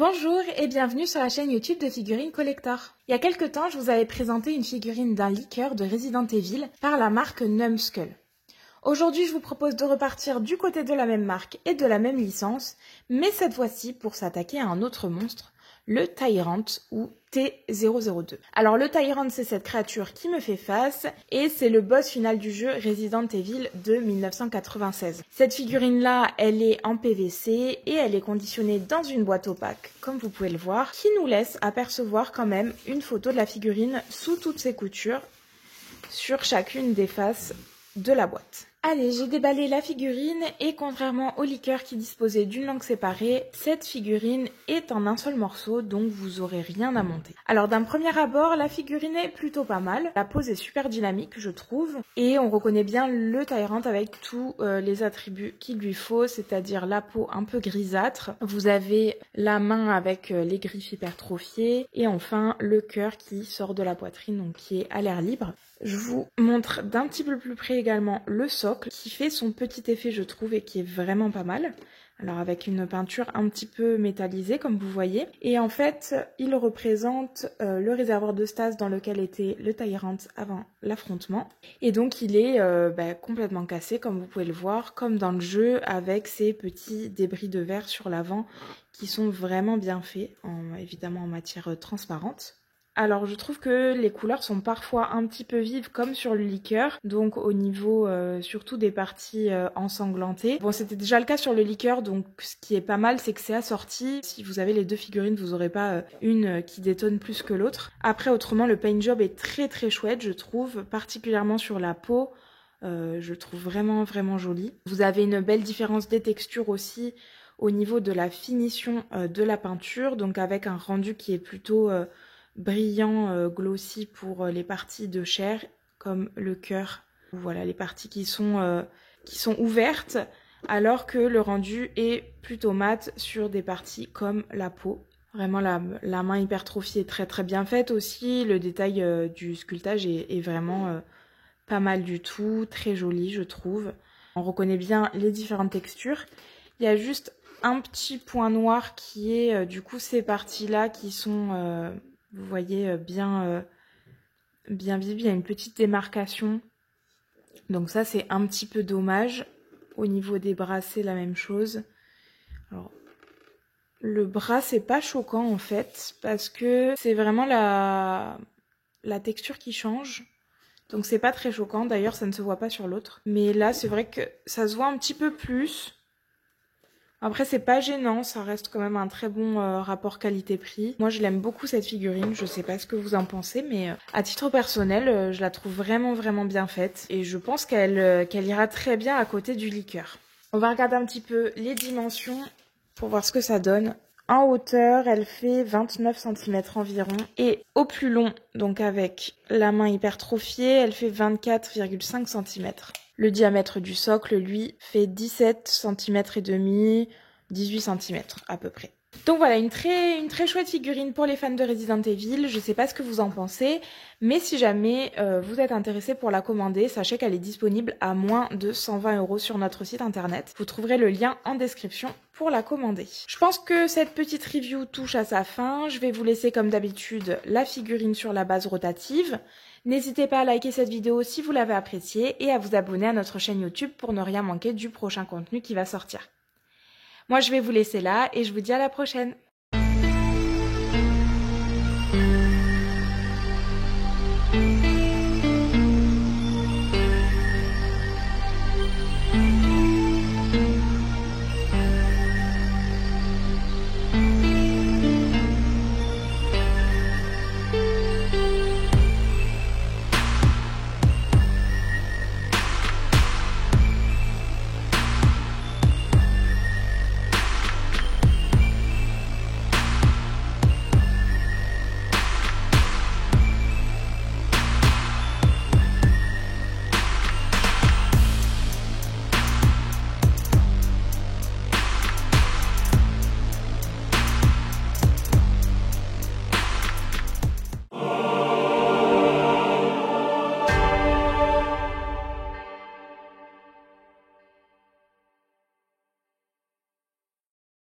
Bonjour et bienvenue sur la chaîne YouTube de Figurines Collector. Il y a quelques temps, je vous avais présenté une figurine d'un liqueur de Resident Evil par la marque Numskull. Aujourd'hui, je vous propose de repartir du côté de la même marque et de la même licence, mais cette fois-ci pour s'attaquer à un autre monstre, le Tyrant ou T002. Alors le Tyrant, c'est cette créature qui me fait face et c'est le boss final du jeu Resident Evil de 1996. Cette figurine-là, elle est en PVC et elle est conditionnée dans une boîte opaque, comme vous pouvez le voir, qui nous laisse apercevoir quand même une photo de la figurine sous toutes ses coutures sur chacune des faces de la boîte. Allez, j'ai déballé la figurine et contrairement au liqueur qui disposait d'une langue séparée, cette figurine est en un seul morceau, donc vous aurez rien à monter. Alors d'un premier abord, la figurine est plutôt pas mal. La pose est super dynamique, je trouve, et on reconnaît bien le Tyrant avec tous les attributs qu'il lui faut, c'est-à-dire la peau un peu grisâtre. Vous avez la main avec les griffes hypertrophiées et enfin le cœur qui sort de la poitrine, donc qui est à l'air libre. Je vous montre d'un petit peu plus près également le socle qui fait son petit effet je trouve et qui est vraiment pas mal. Alors avec une peinture un petit peu métallisée comme vous voyez. Et en fait il représente le réservoir de stase dans lequel était le Tyrant avant l'affrontement. Et donc il est complètement cassé comme vous pouvez le voir, comme dans le jeu avec ces petits débris de verre sur l'avant qui sont vraiment bien faits, évidemment en matière transparente. Alors je trouve que les couleurs sont parfois un petit peu vives comme sur le liqueur, donc au niveau surtout des parties ensanglantées. Bon, c'était déjà le cas sur le liqueur, donc ce qui est pas mal c'est que c'est assorti. Si vous avez les deux figurines, vous n'aurez pas une qui détonne plus que l'autre. Après autrement le paint job est très chouette je trouve, particulièrement sur la peau. Je trouve vraiment joli. Vous avez une belle différence des textures aussi au niveau de la finition de la peinture, donc avec un rendu qui est plutôt brillant, glossy pour les parties de chair comme le cœur. Voilà les parties qui sont ouvertes alors que le rendu est plutôt mat sur des parties comme la peau. Vraiment la main hypertrophiée est très bien faite aussi. Le détail du sculptage est vraiment pas mal du tout, très joli je trouve. On reconnaît bien les différentes textures. Il y a juste un petit point noir qui est du coup ces parties-là qui sont vous voyez bien visible, il y a une petite démarcation. Donc ça c'est un petit peu dommage. Au niveau des bras c'est la même chose. Alors, le bras c'est pas choquant en fait parce que c'est vraiment la texture qui change. Donc c'est pas très choquant, d'ailleurs ça ne se voit pas sur l'autre. Mais là c'est vrai que ça se voit un petit peu plus. Après c'est pas gênant, ça reste quand même un très bon rapport qualité-prix. Moi je l'aime beaucoup cette figurine, je sais pas ce que vous en pensez, mais à titre personnel je la trouve vraiment bien faite. Et je pense qu'elle ira très bien à côté du liqueur. On va regarder un petit peu les dimensions pour voir ce que ça donne. En hauteur, elle fait 29 cm environ. Et au plus long, donc avec la main hypertrophiée, elle fait 24,5 cm. Le diamètre du socle, lui, fait 17 cm et demi, 18 cm à peu près. Donc voilà, une très chouette figurine pour les fans de Resident Evil. Je sais pas ce que vous en pensez, mais si jamais vous êtes intéressé pour la commander, sachez qu'elle est disponible à moins de 120 € sur notre site internet. Vous trouverez le lien en description pour la commander. Je pense que cette petite review touche à sa fin. Je vais vous laisser comme d'habitude la figurine sur la base rotative. N'hésitez pas à liker cette vidéo si vous l'avez appréciée et à vous abonner à notre chaîne YouTube pour ne rien manquer du prochain contenu qui va sortir. Moi, je vais vous laisser là et je vous dis à la prochaine.